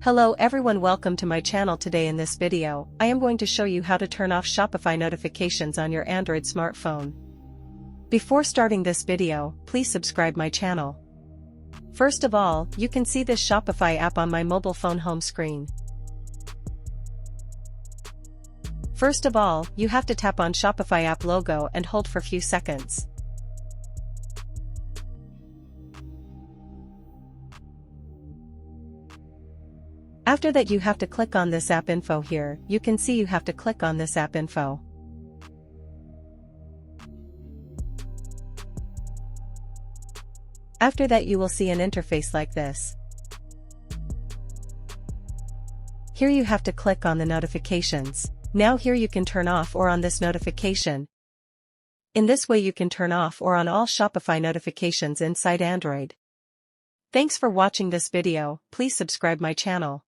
Hello everyone, welcome to my channel. Today in this video, I am going to show you how to turn off Shopify notifications on your Android smartphone. Before starting this video, please subscribe my channel. First of all, you can see this Shopify app on my mobile phone home screen. First of all, you have to tap on Shopify app logo and hold for a few seconds. After that, you have to click on this app info here. You can see you have to click on this app info. After that, you will see an interface like this. Here you have to click on the notifications. Now here you can turn off or on this notification. In this way you can turn off or on all Shopify notifications inside Android. Thanks for watching this video. Please subscribe my channel.